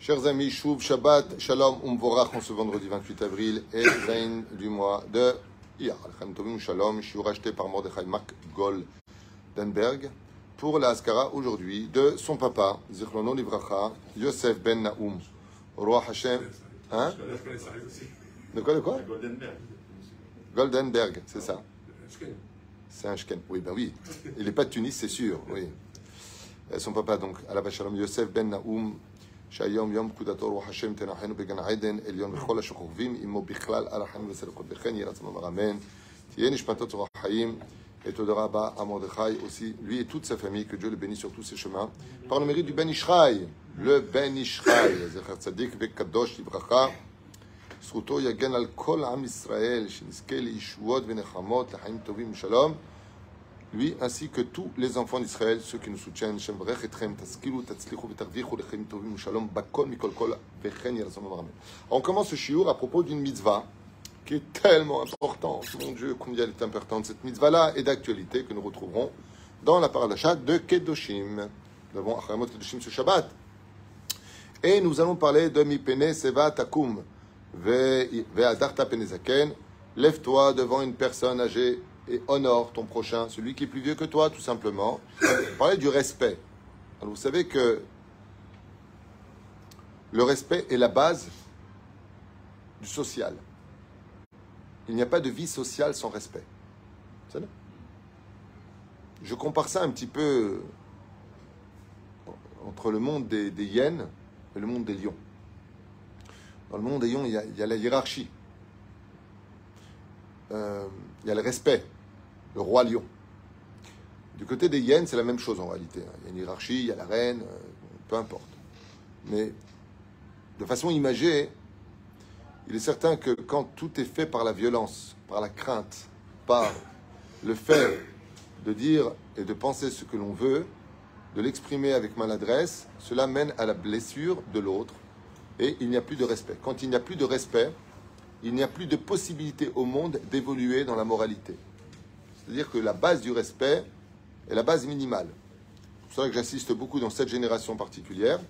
Chers amis, Shuv, Shabbat, Shalom, Umvorach, en ce vendredi 28 avril et Zain du mois de Iyar. Chaim Tovim Shalom, je suis racheté par Mordechai Mark Goldenberg pour la Haskara aujourd'hui de son papa, Zichrono Livracha, Yosef Ben Naoum, Roi Hashem. Hein? De quoi? Goldenberg, c'est ça. C'est un Shken. Oui, ben oui. Il n'est pas de Tunis, c'est sûr. Oui. Son papa, donc, Alava Shalom, Yosef Ben Naoum, שהיום יום פקודתו רוח השם תנחנו בגן עדן עליון וכל השוכבים עמו בכלל הרחמים וסלקות וכן יהי רצון אמן תהיה נשמתו צרוח חיים et תודה רבה à Mordechai aussi lui et toute sa famille que Dieu le bénisse sur tous ses chemins par le mérite du Ben Ishraï le Ben Ishraï זכר צדיק וקדוש לברכה זכותו יגן על כל עם ישראל שנזכה לישועות ונחמות לחיים טובים ושלום lui ainsi que tous les enfants d'Israël, ceux qui nous soutiennent, on commence ce shiur à propos d'une mitzvah qui est tellement importante. Mon Dieu, combien elle est importante cette mitzvah-là et d'actualité que nous retrouverons dans la paracha de Kedoshim. Nous avons Achamot Kedoshim ce Shabbat. Et nous allons parler de Mipene Seva Takum Ve'adarta Penezaken. Lève-toi devant une personne âgée et honore ton prochain, celui qui est plus vieux que toi, tout simplement. Parler du respect. Alors, vous savez que le respect est la base du social. Il n'y a pas de vie sociale sans respect. C'est vrai. Je compare ça un petit peu entre le monde des hyènes et le monde des lions. Dans le monde des lions, il y a la hiérarchie. Il y a le respect. Le roi lion. Du côté des hyènes, c'est la même chose en réalité. Il y a une hiérarchie, il y a la reine, peu importe. Mais de façon imagée, il est certain que quand tout est fait par la violence, par la crainte, par le fait de dire et de penser ce que l'on veut, de l'exprimer avec maladresse, cela mène à la blessure de l'autre et il n'y a plus de respect. Quand il n'y a plus de respect, il n'y a plus de possibilité au monde d'évoluer dans la moralité. C'est-à-dire que la base du respect est la base minimale. C'est pour ça que j'insiste beaucoup dans cette génération particulière.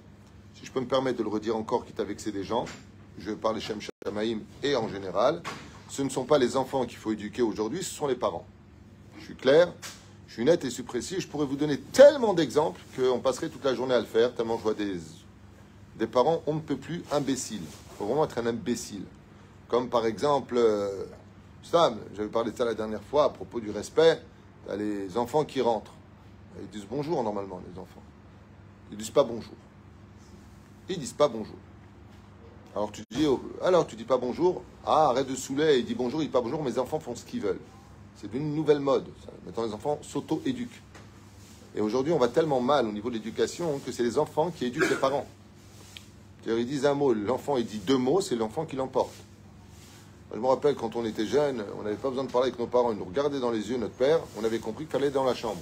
Si je peux me permettre de le redire encore, quitte à vexer des gens, je parle Shem Shamaïm et en général, ce ne sont pas les enfants qu'il faut éduquer aujourd'hui, ce sont les parents. Je suis clair, je suis net et je suis précis. Je pourrais vous donner tellement d'exemples qu'on passerait toute la journée à le faire, tellement je vois des parents, on ne peut plus, imbéciles. Il faut vraiment être un imbécile. Comme par exemple... Sam, j'avais parlé de ça la dernière fois à propos du respect. Tu as les enfants qui rentrent. Ils disent bonjour normalement, les enfants. Ils disent pas bonjour. Ils disent pas bonjour. Alors tu dis pas bonjour. Ah, arrête de saouler. Il dit bonjour, il dit pas bonjour. Mes enfants font ce qu'ils veulent. C'est une nouvelle mode. Maintenant, les enfants s'auto-éduquent. Et aujourd'hui, on va tellement mal au niveau de l'éducation que c'est les enfants qui éduquent les parents. C'est-à-dire, ils disent un mot, l'enfant il dit deux mots, c'est l'enfant qui l'emporte. Je me rappelle, quand on était jeune, on n'avait pas besoin de parler avec nos parents. Ils nous regardaient dans les yeux, notre père. On avait compris qu'il fallait être dans la chambre.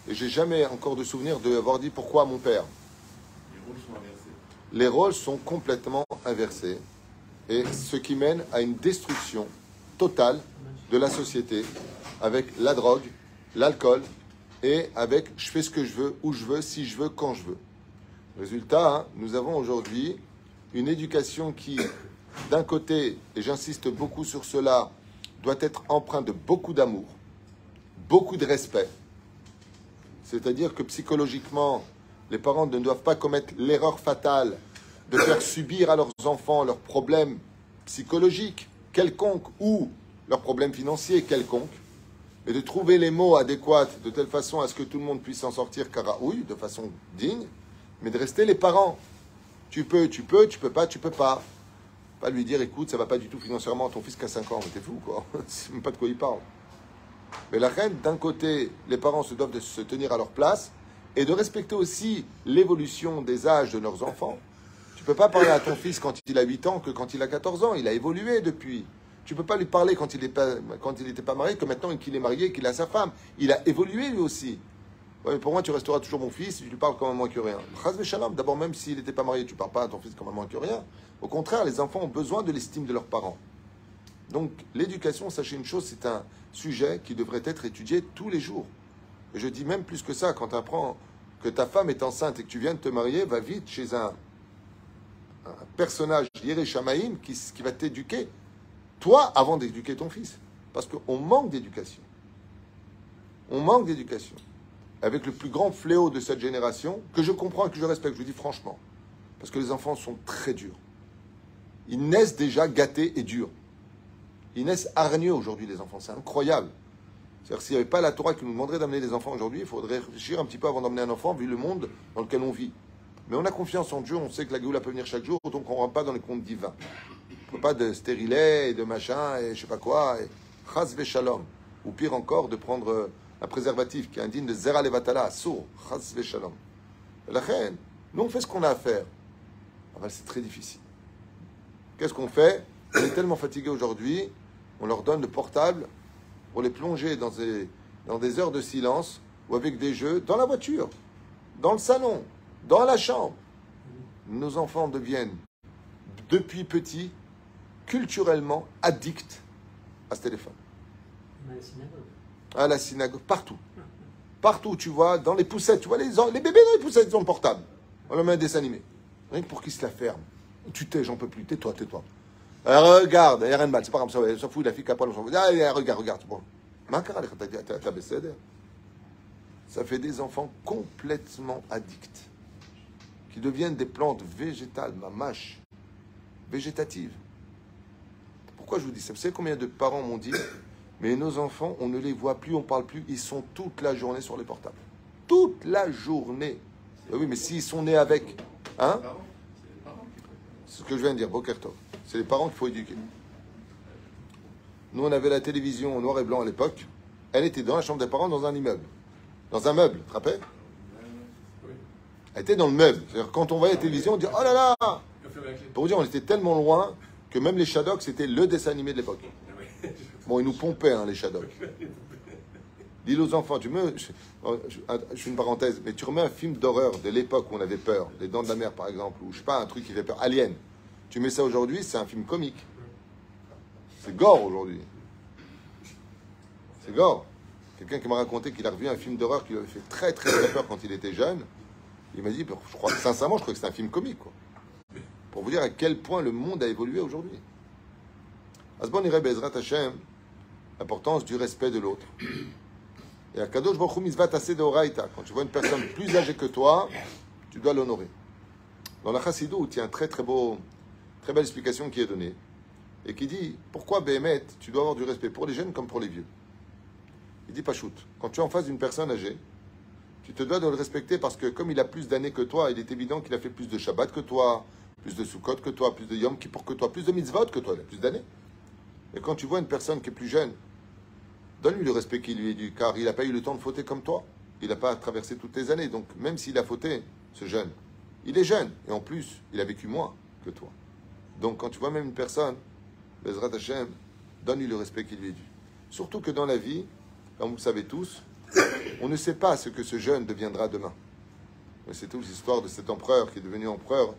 Et j'ai jamais encore de souvenir d'avoir dit pourquoi à mon père. Les rôles sont inversés. Les rôles sont complètement inversés. Et ce qui mène à une destruction totale de la société avec la drogue, l'alcool et avec je fais ce que je veux, où je veux, si je veux, quand je veux. Résultat, nous avons aujourd'hui une éducation qui... d'un côté, et j'insiste beaucoup sur cela, doit être empreint de beaucoup d'amour, beaucoup de respect. C'est-à-dire que psychologiquement, les parents ne doivent pas commettre l'erreur fatale de faire subir à leurs enfants leurs problèmes psychologiques quelconques ou leurs problèmes financiers quelconques, et de trouver les mots adéquats de telle façon à ce que tout le monde puisse s'en sortir caraouille, de façon digne, mais de rester les parents. Tu peux pas, tu peux pas. Pas lui dire, écoute, ça va pas du tout financièrement, ton fils qui a 5 ans, mais t'es fou, quoi. C'est même pas de quoi il parle. Mais la reine, d'un côté, les parents se doivent de se tenir à leur place et de respecter aussi l'évolution des âges de leurs enfants. Tu peux pas parler à ton fils quand il a 8 ans que quand il a 14 ans. Il a évolué depuis. Tu peux pas lui parler quand il n'était pas marié que maintenant qu'il est marié, qu'il a sa femme. Il a évolué lui aussi. Ouais, mais pour moi, tu resteras toujours mon fils si tu lui parles comme un moins que rien. Chas v'shalom, d'abord, même s'il n'était pas marié, tu ne parles pas à ton fils comme un moins que rien. Au contraire, les enfants ont besoin de l'estime de leurs parents. Donc, l'éducation, sachez une chose, c'est un sujet qui devrait être étudié tous les jours. Et je dis même plus que ça, quand tu apprends que ta femme est enceinte et que tu viens de te marier, va vite chez un un personnage Yéré Shamaïm qui va t'éduquer, toi, avant d'éduquer ton fils. Parce qu'on manque d'éducation. On manque d'éducation. Avec le plus grand fléau de cette génération, que je comprends et que je respecte, je vous dis franchement, parce que les enfants sont très durs. Ils naissent déjà gâtés et durs. Ils naissent hargneux aujourd'hui, les enfants. C'est incroyable. C'est-à-dire, s'il n'y avait pas la Torah qui nous demanderait d'amener des enfants aujourd'hui, il faudrait réfléchir un petit peu avant d'emmener un enfant, vu le monde dans lequel on vit. Mais on a confiance en Dieu, on sait que la Géoula peut venir chaque jour, donc on ne rentre pas dans les contes divins. On ne peut pas de stérilet et de machin et je sais pas quoi. Et chas v'shalom. Ou pire encore, de prendre un préservatif qui est indigne de zera levatala, sourd, chas v'shalom. La reine, nous on fait ce qu'on a à faire. Ah ben, c'est très difficile. Qu'est-ce qu'on fait? On est tellement fatigués aujourd'hui, on leur donne le portable pour les plonger dans des heures de silence ou avec des jeux dans la voiture, dans le salon, dans la chambre. Nos enfants deviennent, depuis petits, culturellement addicts à ce téléphone. À la synagogue, partout. Partout, tu vois, dans les poussettes, tu vois, les bébés dans les poussettes, ils ont le portable. On leur met un dessin animé. Rien que pour qu'ils se la ferment. Tu t'es, j'en peux plus, tais-toi, tais-toi. Regarde, il n'y a rien de mal, c'est pas comme ça, on s'en fout, la fille qui a pas le regarde. Bon. Ça fait des enfants complètement addicts, qui deviennent des plantes végétales, mamache, végétatives. Pourquoi je vous dis ça? Vous savez combien de parents m'ont dit, mais nos enfants, on ne les voit plus, on ne parle plus, ils sont toute la journée sur les portables. Toute la journée. Oui, mais s'ils sont nés avec... Hein? C'est ce que je viens de dire, Bokertov. C'est les parents qu'il faut éduquer. Nous, on avait la télévision en noir et blanc à l'époque. Elle était dans la chambre des parents, dans un immeuble. Dans un meuble, tu te rappelles? Elle était dans le meuble. C'est-à-dire, quand on voyait la télévision, on dit « Oh là là !» Pour vous dire, on était tellement loin que même les Shadok, c'était le dessin animé de l'époque. Bon, ils nous pompaient, hein, les Shadok. Dis aux enfants, je fais une parenthèse, mais tu remets un film d'horreur de l'époque où on avait peur, Les Dents de la Mer par exemple, ou je sais pas, un truc qui fait peur, Alien. Tu mets ça aujourd'hui, c'est un film comique. C'est gore aujourd'hui. C'est gore. Quelqu'un qui m'a raconté qu'il a revu un film d'horreur qui lui avait fait très très très peur quand il était jeune. Il m'a dit, sincèrement, je crois que c'est un film comique, quoi. Pour vous dire à quel point le monde a évolué aujourd'hui. Asbon irait Bezrat Hashem, l'importance du respect de l'autre. Et à Kadosh Baruch Hu Mizvat Aseh Deoraita, quand tu vois une personne plus âgée que toi, tu dois l'honorer. Dans la Chassidut, il y a une très belle explication qui est donnée et qui dit pourquoi Béhémet, tu dois avoir du respect pour les jeunes comme pour les vieux. Il dit Pachout, quand tu es en face d'une personne âgée, tu te dois de le respecter parce que comme il a plus d'années que toi, il est évident qu'il a fait plus de Shabbat que toi, plus de Sukkot que toi, plus de Yom Kippur que toi, plus de mitzvot que toi, il a plus d'années. Et quand tu vois une personne qui est plus jeune, donne-lui le respect qui lui est dû, car il n'a pas eu le temps de fauter comme toi. Il n'a pas traversé toutes les années. Donc, même s'il a fauté, ce jeune, il est jeune. Et en plus, il a vécu moins que toi. Donc, quand tu vois même une personne, Bezrat Hashem, donne-lui le respect qui lui est dû. Surtout que dans la vie, comme vous le savez tous, on ne sait pas ce que ce jeune deviendra demain. C'est toute l'histoire de cet empereur qui est devenu empereur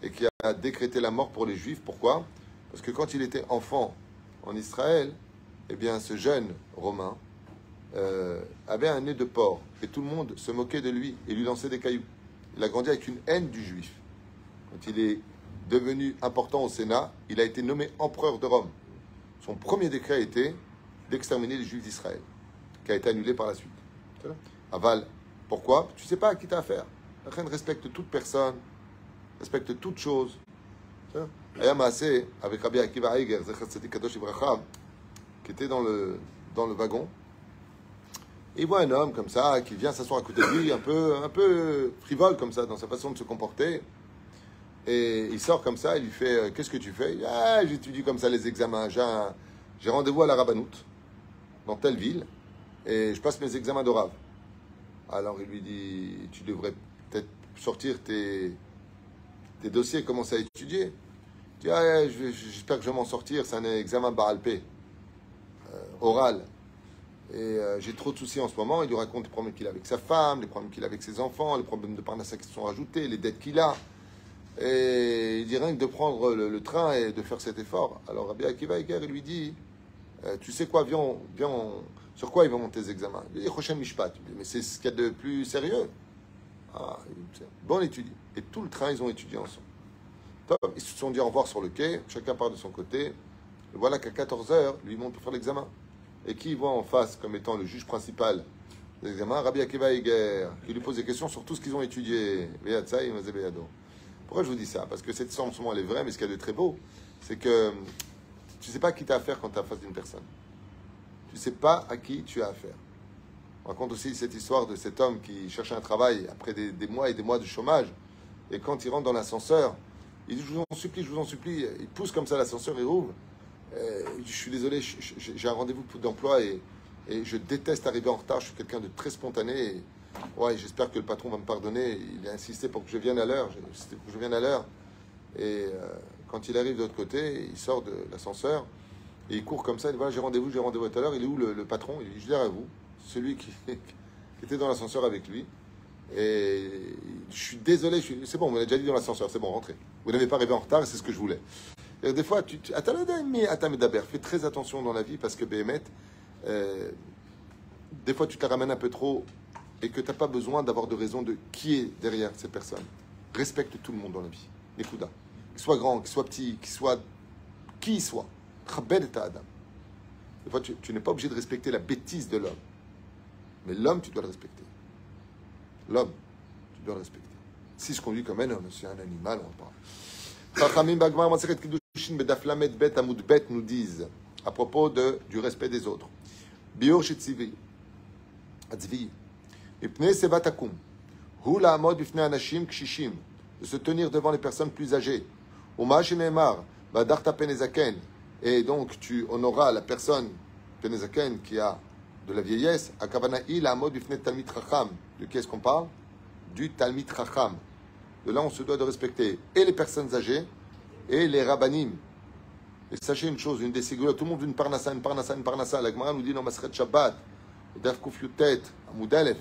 et qui a décrété la mort pour les Juifs. Pourquoi? Parce que quand il était enfant en Israël, eh bien, ce jeune Romain avait un nez de porc et tout le monde se moquait de lui et lui lançait des cailloux. Il a grandi avec une haine du juif. Quand il est devenu important au Sénat, il a été nommé empereur de Rome. Son premier décret a été d'exterminer les juifs d'Israël, qui a été annulé par la suite. Aval, pourquoi? Tu ne sais pas à qui tu as affaire. La reine respecte toute personne, respecte toute chose. Ayam Maaseh, avec Rabbi Akiva Eiger, Zecher Tzadik Kadosh Ibraham, qui était dans le wagon. Et il voit un homme comme ça, qui vient s'asseoir à côté de lui, un peu frivole comme ça, dans sa façon de se comporter. Et il sort comme ça, il lui fait « Qu'est-ce que tu fais ?» « Ah, j'étudie comme ça les examens. J'ai rendez-vous à la Rabbanout, dans telle ville, et je passe mes examens de Rav. » Alors il lui dit « Tu devrais peut-être sortir tes dossiers et commencer à étudier. » Il dit « Ah, j'espère que je vais m'en sortir, c'est un examen Baal-Pé. Oral. Et j'ai trop de soucis en ce moment. Il lui raconte les problèmes qu'il a avec sa femme, les problèmes qu'il a avec ses enfants, les problèmes de parnassa qui se sont rajoutés, les dettes qu'il a. Et il dit rien que de prendre le train et de faire cet effort. Alors Rabbi Akiva Eiger, il lui dit tu sais quoi, viens, sur quoi ils vont monter tes examens? Il dit Choshen Mishpat. Il dit, mais c'est ce qu'il y a de plus sérieux. Ah, bon, on étudie. Et tout le train, ils ont étudié ensemble. Top, ils se sont dit au revoir sur le quai, chacun part de son côté. Et voilà qu'à 14h, lui monte pour faire l'examen. Et qui voit en face comme étant le juge principal de l'examen? Rabbi Akiva Eger, qui lui pose des questions sur tout ce qu'ils ont étudié. Pourquoi je vous dis ça? Parce que cette histoire, en ce moment, elle est vraie, mais ce qu'il y a de très beau, c'est que tu ne sais pas à qui tu as affaire quand tu es en face d'une personne. Tu ne sais pas à qui tu as affaire. On raconte aussi cette histoire de cet homme qui cherchait un travail après des mois et des mois de chômage. Et quand il rentre dans l'ascenseur, il dit, je vous en supplie. Il pousse comme ça l'ascenseur, il rouvre. Il dit, je suis désolé, j'ai un rendez-vous d'emploi et je déteste arriver en retard. Je suis quelqu'un de très spontané. Ouais, j'espère que le patron va me pardonner. Il a insisté pour que je vienne à l'heure. Et quand il arrive de l'autre côté, il sort de l'ascenseur et il court comme ça. Il dit, voilà, j'ai rendez-vous tout à l'heure. Il est où le patron? Il dit, je dirai à vous, celui qui était dans l'ascenseur avec lui. Et je suis désolé, c'est bon, on l'a déjà dit dans l'ascenseur, c'est bon, rentrez. Vous n'avez pas arrivé en retard, c'est ce que je voulais. Et des fois, fais très attention dans la vie parce que Béhémet, des fois tu te la ramènes un peu trop et que tu n'as pas besoin d'avoir de raison de qui est derrière ces personnes. Respecte tout le monde dans la vie. Nekuda. Qu'il soit grand, qu'il soit petit, qui il soit. Des fois, tu n'es pas obligé de respecter la bêtise de l'homme. Mais l'homme, tu dois le respecter. L'homme, tu dois le respecter. Si je conduis comme un homme, c'est un animal, on parle. Chachamim Bagmar Masechet Kiddushin Bedaf Lamed Bet Amud Bet nous disent à propos du respect des autres. Biur Shetzivi, Atzvi, Mipnei Sevat Akum, Hu La'amod Bifnei Anashim Kshishim, de se tenir devant les personnes plus âgées. Uma Sheneemar, Badarta Penezaken, et donc tu honoras la personne Penezaken qui a de la vieillesse. Akavana'i La'amod Bifnei Talmid Chacham. De qui est-ce qu'on parle? Du Talmid Chacham. De là, on se doit de respecter et les personnes âgées et les rabbanim. Et sachez une chose, une des ségulas, tout le monde veut une parnassa. La Gemara nous dit dans Masechet Shabbat, Daf Kuf Yutet, Amud Aleph,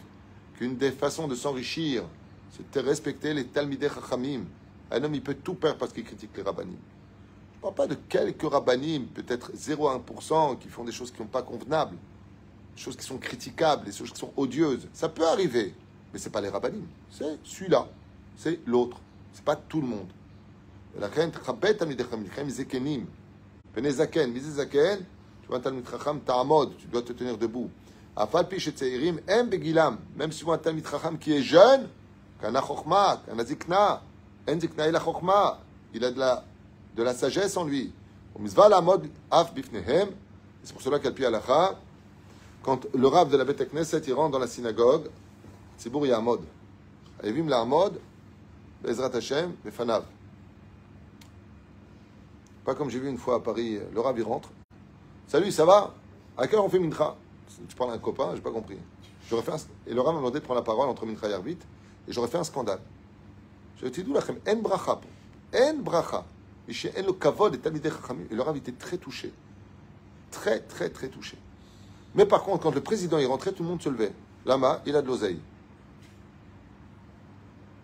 qu'une des façons de s'enrichir, c'est de respecter les Talmidei Chachamim. Un homme, il peut tout perdre parce qu'il critique les rabbanim. Je ne parle pas de quelques rabbanim, peut-être 0,1%, qui font des choses qui ne sont pas convenables, des choses qui sont critiquables, des choses qui sont odieuses. Ça peut arriver, mais ce n'est pas les rabbanim, c'est celui-là. C'est l'autre. C'est pas tout le monde. La reine tchabet talmidei chacham zekenim. Pene zaken, mise zaken. Tu vois un talmid chacham ta'amod. Tu dois te tenir debout. Afal pi shetzeirim em begilam. Même si tu vois un talmid chacham qui est jeune, kana chokhma, kana zikna, en zikna ila chokhma. Il a de la sagesse en lui. Mizva la'amod af bifnehem. C'est pour cela qu'al pi halacha, quand le rav de la Bet Knesset il rentre dans la synagogue, tzibur ya'amod. Ayvim la'amod. Bezrat Hashem, Befanav. Pas comme j'ai vu une fois à Paris, le rav il rentre. Salut, ça va? À quelle heure on fait Mincha? Tu parles à un copain, j'ai pas compris. Et le rav m'a demandé de prendre la parole entre Mincha et Arvit, et j'aurais fait un scandale. Je dit, en bracha. En bracha. En le kavod et talmidei chachamim. Et le rav était très touché. Très, très, très touché. Mais par contre, quand le président est rentré, tout le monde se levait. Lama, il a de l'oseille.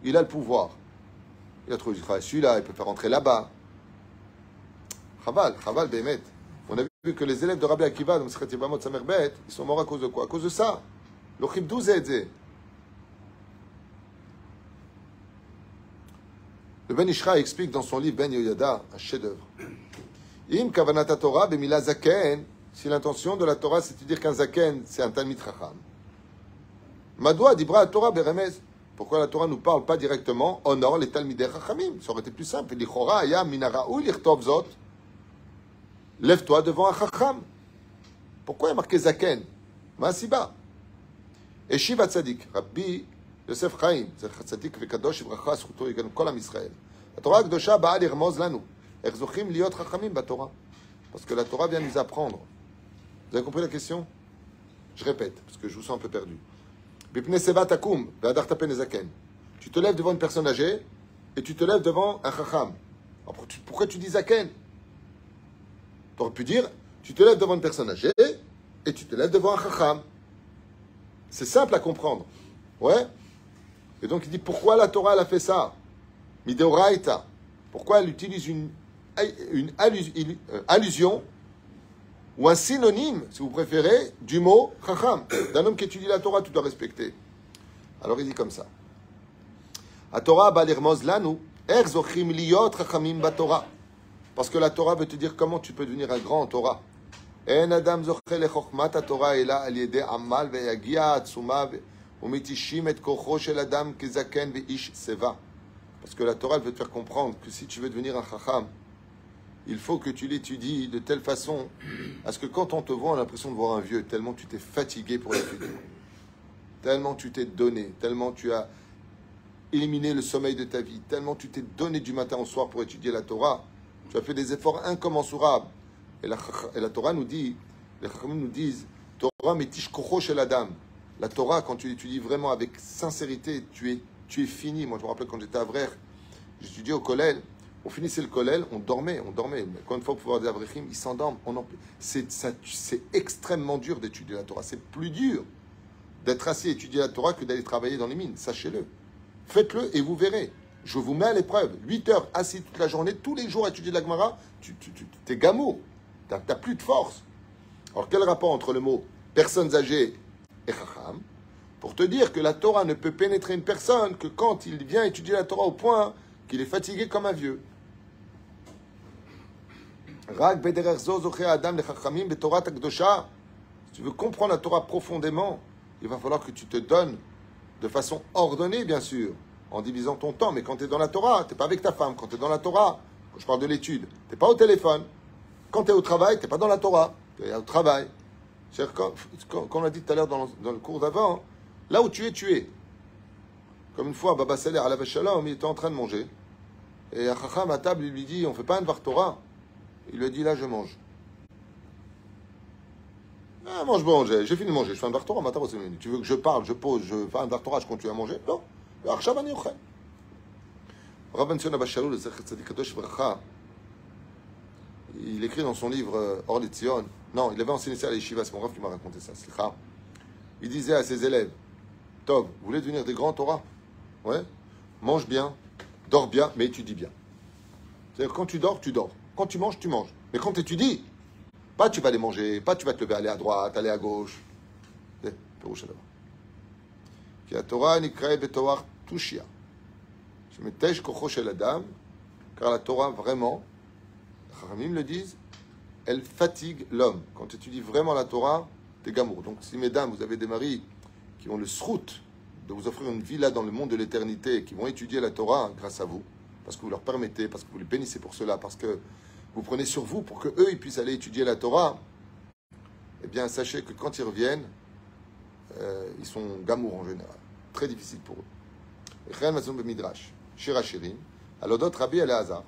Il a le pouvoir. Il a trouvé du travail. Celui-là, il peut faire rentrer là-bas. Chaval, Béhémet. On a vu que les élèves de Rabbi Akiva, donc Sechet Yevamot Samerbet, ils sont morts à cause de quoi? À cause de ça. Le Chibdou Zedze. Le Ben Ishra explique dans son livre Ben Yoyada, un chef-d'œuvre. Im Kavanata Torah Bemila Zaken, si l'intention de la Torah c'est de dire qu'un Zaken, c'est un Talmid Chacham. Madoua Dibra Torah Beremez. Pourquoi la Torah ne nous parle pas directement honore les Talmidei Chachamim? Ça aurait été plus simple. Lichora aya minara ou lichtov zot. Lève-toi devant un Chacham. Pourquoi il y a marqué Zaken? Masiba. Et Shiva Tzadik, Rabbi Yosef Chaim, Tzadik vekadosh v'racha zchuto yiganu kol am Israël. La Torah Kedosha ba'a lirmoz lanu. Ech zochim liot Chachamim b'Torah. Parce que la Torah vient nous apprendre. Vous avez compris la question? Je répète, parce que je vous sens un peu perdu. Tu te lèves devant une personne âgée et tu te lèves devant un chacham. Pourquoi tu dis zaken? Tu aurais pu dire, tu te lèves devant une personne âgée et tu te lèves devant un chacham. C'est simple à comprendre. Ouais. Et donc il dit, pourquoi la Torah elle a fait ça? Mideoraita. Pourquoi elle utilise une allusion ou un synonyme, si vous préférez, du mot chacham. D'un homme qui étudie la Torah, tu dois respecter. Alors il dit comme ça. La Torah, Balirmoz lanu, Er zochim liot chachamim baTorah. Parce que la Torah veut te dire comment tu peux devenir un grand en Torah. En adam zoche lechokmat haTorah ela al yedei amal veyagia atzuma umitishim et kocho shel adam kezaken veish seva. Parce que la Torah elle veut te faire comprendre que si tu veux devenir un chacham, il faut que tu l'étudies de telle façon à ce que quand on te voit, on a l'impression de voir un vieux, tellement tu t'es fatigué pour l'étudier. Tellement tu t'es donné, tellement tu as éliminé le sommeil de ta vie, tellement tu t'es donné du matin au soir pour étudier la Torah, tu as fait des efforts incommensurables. Et la Torah nous dit, les Chachamim nous disent, Torah metish kocho shel adam. La Torah, quand tu l'étudies vraiment avec sincérité, tu es fini. Moi, je me rappelle quand j'étais à Avrer, j'étudiais au Kollel. On finissait le Kollel, on dormait. Mais quand une fois, pour pouvoir des Avrechim, ils s'endorment. C'est extrêmement dur d'étudier la Torah. C'est plus dur d'être assis et étudier la Torah que d'aller travailler dans les mines. Sachez-le. Faites-le et vous verrez. Je vous mets à l'épreuve. 8 heures assis toute la journée, tous les jours à étudier la Gemara, t'es gamour. T'as plus de force. Alors, quel rapport entre le mot personnes âgées et chacham pour te dire que la Torah ne peut pénétrer une personne que quand il vient étudier la Torah au point qu'il est fatigué comme un vieux. Si tu veux comprendre la Torah profondément, il va falloir que tu te donnes de façon ordonnée, bien sûr, en divisant ton temps. Mais quand tu es dans la Torah, tu n'es pas avec ta femme. Quand tu es dans la Torah, quand je parle de l'étude, tu n'es pas au téléphone. Quand tu es au travail, tu n'es pas dans la Torah. Tu es au travail. C'est-à-dire, comme on l'a dit tout à l'heure dans le cours d'avant, là où tu es. Comme une fois, Baba Saleh, alav shalom, il était en train de manger. Et un chacham à table, il lui dit, on ne fait pas un dvar Torah. Il lui a dit, là, je mange. Ah, mange bon, j'ai fini de manger, je fais un dvar Torah, maintenant, c'est minutes. Tu veux que je parle, je pose, je fais un dvar Torah, je continue à manger? Non. Archav ani ochel. Rabban Sion Abba Shalom, le Zecher Tzadik Kadosh Bracha, il écrit dans son livre Or Letzion, non, il avait enseigné ça à l'Yeshiva, c'est mon raf qui m'a raconté ça, Slicha. Il disait à ses élèves, Tov, vous voulez devenir des grands Torah? Ouais. Mange bien, dors bien, mais étudie bien. C'est-à-dire, quand tu dors, tu dors. Quand tu manges, tu manges. Mais quand tu étudies, pas tu vas aller manger, pas tu vas te lever, aller à droite, aller à gauche. C'est Pérouche d'abord. Qui a Torah nikrae betoar tushia. Je mettèche kocho shel adam, car la Torah, vraiment, les Chachamim le disent, elle fatigue l'homme. Quand tu étudies vraiment la Torah, t'es gamour. Donc, si mesdames, vous avez des maris qui ont le srout de vous offrir une villa dans le monde de l'éternité, qui vont étudier la Torah grâce à vous, parce que vous leur permettez, parce que vous les bénissez pour cela, parce que vous prenez sur vous pour qu'eux, ils puissent aller étudier la Torah, eh bien, sachez que quand ils reviennent, ils sont gamour en général. Très difficile pour eux. Echel Mazon Bemidrash, Shir Hashirim, Alodot Rabbi Elazar,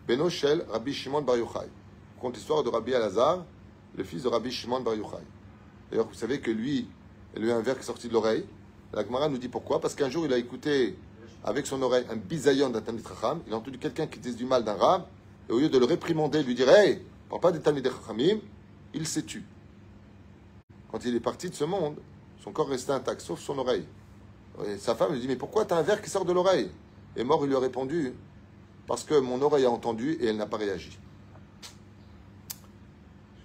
Beno Shel Rabbi Shimon Bar Yochai. On compte l'histoire de Rabbi Elazar, le fils de Rabbi Shimon Bar Yochai. D'ailleurs, vous savez que lui, il a eu un verre qui est sorti de l'oreille. La Gemara nous dit pourquoi. Parce qu'un jour, il a écouté avec son oreille un bisayon d'un Talmid Chacham. Il a entendu quelqu'un qui disait du mal d'un rab. Et au lieu de le réprimander, lui dire hey, parle pas des Talmid Chachamim, il s'est tué. Quand il est parti de ce monde, son corps restait intact, sauf son oreille. Et sa femme lui dit mais pourquoi tu as un verre qui sort de l'oreille? Et mort, il lui a répondu parce que mon oreille a entendu et elle n'a pas réagi.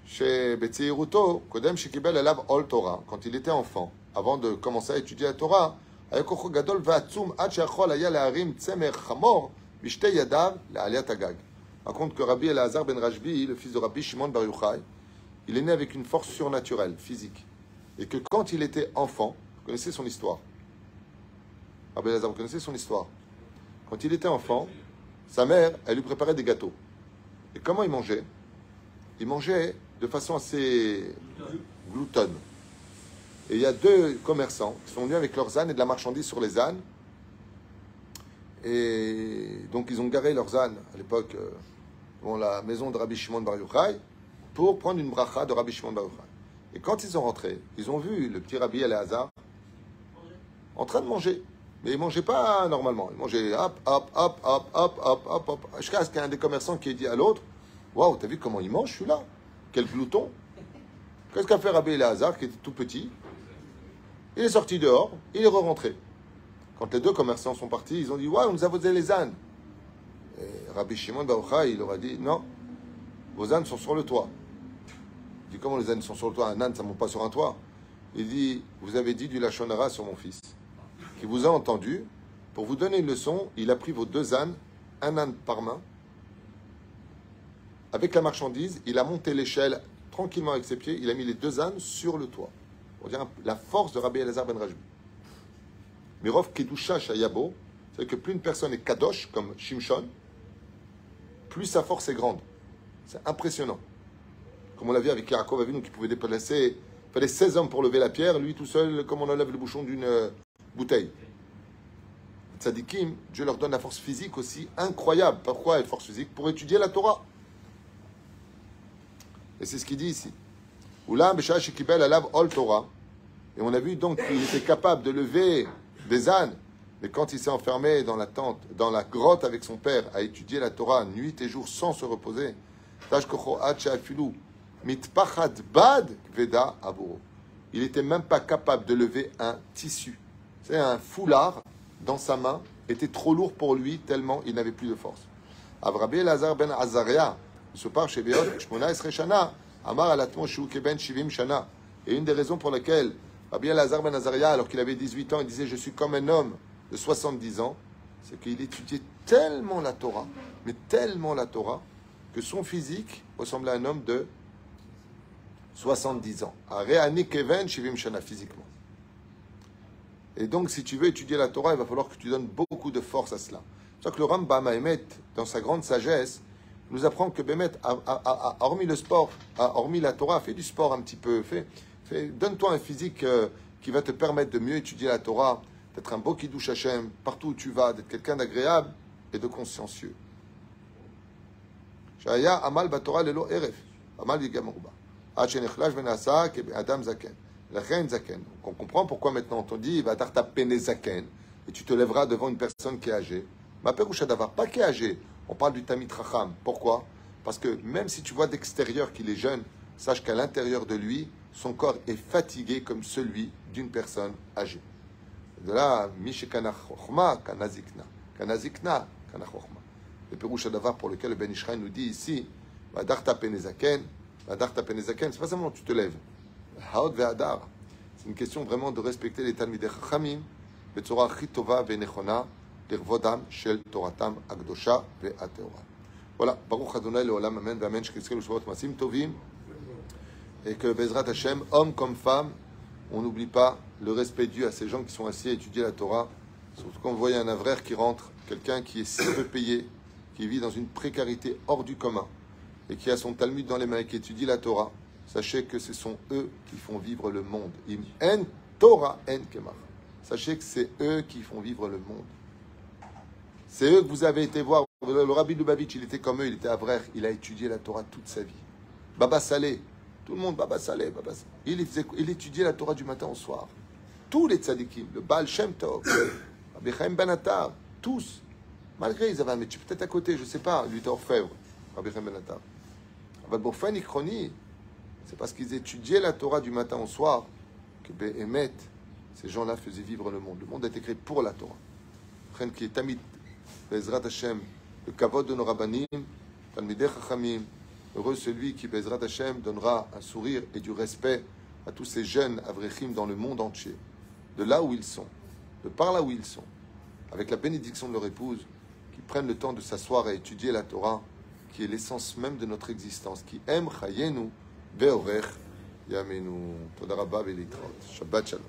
Chez Betzeiruto, Kodem Shekibel Elav Ol Torah, quand il était enfant, avant de commencer à étudier la Torah, Ayakocho Gadol Va'atzum Ad Sheachol Aya Leharim Tzemer Chamor Bishte Yadav Le'aliat Agag. Raconte que Rabbi Elazar ben Rashbi, le fils de Rabbi Shimon Bar Yochai, il est né avec une force surnaturelle, physique. Et que quand il était enfant, vous connaissez son histoire. Rabbi Elazar, vous connaissez son histoire. Quand il était enfant, sa mère, elle lui préparait des gâteaux. Et comment il mangeait? Il mangeait de façon assez gloutonne. Et il y a deux commerçants qui sont venus avec leurs ânes et de la marchandise sur les ânes. Et donc ils ont garé leurs ânes à l'époque devant la maison de Rabbi Shimon Bar Yochai pour prendre une bracha de Rabbi Shimon Bar Yochai. Et quand ils sont rentrés, ils ont vu le petit Rabbi Elazar en train de manger. Mais il ne mangeait pas normalement. Il mangeait hop, hop, hop, hop, hop, hop, hop, hop. Jusqu'à ce qu'il y ait un des commerçants qui ait dit à l'autre waouh, t'as vu comment il mange celui-là? Quel glouton! Qu'est-ce qu'a fait Rabbi Elazar qui était tout petit? Il est sorti dehors, il est rentré. Quand les deux commerçants sont partis, ils ont dit waouh, on nous a volé les ânes. Et Rabbi Shimon Bar Yochai, il leur a dit non, vos ânes sont sur le toit. Il dit comment les ânes sont sur le toit? Un âne, ça ne monte pas sur un toit. Il dit vous avez dit du lachon hara sur mon fils, qui vous a entendu. Pour vous donner une leçon, il a pris vos deux ânes un âne par main. Avec la marchandise, il a monté l'échelle tranquillement avec ses pieds. Il a mis les 2 ânes sur le toit. On dirait la force de Rabbi Elazar ben Rajbi. Mirov Kedusha Shayabo, c'est-à-dire que plus une personne est kadosh, comme Shimshon, plus sa force est grande. C'est impressionnant. Comme on l'a vu avec Yaakov Avinu qui pouvait déplacer, il fallait 16 hommes pour lever la pierre, lui tout seul, comme on enlève le bouchon d'une bouteille. Tzadikim, Dieu leur donne la force physique aussi incroyable. Pourquoi la force physique? Pour étudier la Torah. Et c'est ce qu'il dit ici. Oulam B'Shah Shekibel Alav Ol Torah. Et on a vu donc qu'il était capable de lever des ânes. Mais quand il s'est enfermé dans la tente, dans la grotte avec son père, à étudier la Torah nuit et jour sans se reposer, il n'était même pas capable de lever un tissu. C'est un foulard dans sa main, était trop lourd pour lui, tellement il n'avait plus de force. Rabbi Elazar ben Azaria, et une des raisons pour lesquelles Rabbi Elazar ben Azaria, alors qu'il avait 18 ans, il disait « Je suis comme un homme de 70 ans », c'est qu'il étudiait tellement la Torah, mais tellement la Torah, que son physique ressemblait à un homme de 70 ans. Physiquement. Et donc, si tu veux étudier la Torah, il va falloir que tu donnes beaucoup de force à cela. C'est pour ça que le Rambam Haemet, dans sa grande sagesse, nous apprend que Bémet, hormis le sport, hormis la Torah, fait du sport un petit peu. Donne-toi un physique qui va te permettre de mieux étudier la Torah, d'être un beau Kiddush Hashem, partout où tu vas, d'être quelqu'un d'agréable et de consciencieux. Shaya amal batorah lelo eref, amal yigamorba. Hachenechlash benasa ke adam zaken. Lachen zaken. On comprend pourquoi maintenant on te dit va dar ta pene zaken et tu te lèveras devant une personne qui est âgée. Ma perouchadava, pas qui est âgée. On parle du tamid racham. Pourquoi? Parce que même si tu vois d'extérieur qu'il est jeune, sache qu'à l'intérieur de lui, son corps est fatigué comme celui d'une personne âgée. De là, mishekana chokhma kanazikna, kanazikna kana chokhma. Le Pérouche Adavar pour lequel le Ben Ishraï nous dit ici, Vadarta penezaken, c'est pas seulement tu te lèves. Haot ve'adar. C'est une question vraiment de respecter les Talmidei Chachamim, betzora chitova ve'nechona, l'irvodam shel toratam akdosha ve'ateora. Voilà, Baruch Adonai le'olam amen ve'amen shekizkelu shvot masim tovim. Et que Bezrat Hashem, homme comme femme, on n'oublie pas le respect dû à ces gens qui sont assis à étudier la Torah. Surtout quand vous voyez un avraire qui rentre, quelqu'un qui est si peu payé, qui vit dans une précarité hors du commun et qui a son Talmud dans les mains et qui étudie la Torah, sachez que ce sont eux qui font vivre le monde. Im en Torah en kemach. Sachez que c'est eux qui font vivre le monde. C'est eux que vous avez été voir. Le Rabbi Lubavitch, il était comme eux, il était avraire, il a étudié la Torah toute sa vie. Baba Saleh, tout le monde, Baba Saleh, Baba Saleh. Il étudiait la Torah du matin au soir. Tous les tzadikim, le Baal Shem Tov, Rabbi Chaim Ben Attar, tous. Malgré, ils avaient un métier peut-être à côté, je ne sais pas, lui était orfèvre, Rabbi Chaim Ben Attar. C'est parce qu'ils étudiaient la Torah du matin au soir que Béhémet, ces gens-là faisaient vivre le monde. Le monde a été créé pour la Torah. Chen qui est Tamid, Bezrat Hashem, le kavod de nos rabbanim, Talmidei Chachamim, heureux celui qui, Bezrat Hashem, donnera un sourire et du respect à tous ces jeunes avrechim dans le monde entier, de là où ils sont, de par là où ils sont, avec la bénédiction de leur épouse, qui prennent le temps de s'asseoir et étudier la Torah, qui est l'essence même de notre existence, qui aime Chayenu, Ve'orech, Yamenu, Toda Rabba Ve'litraot. Shabbat Shalom.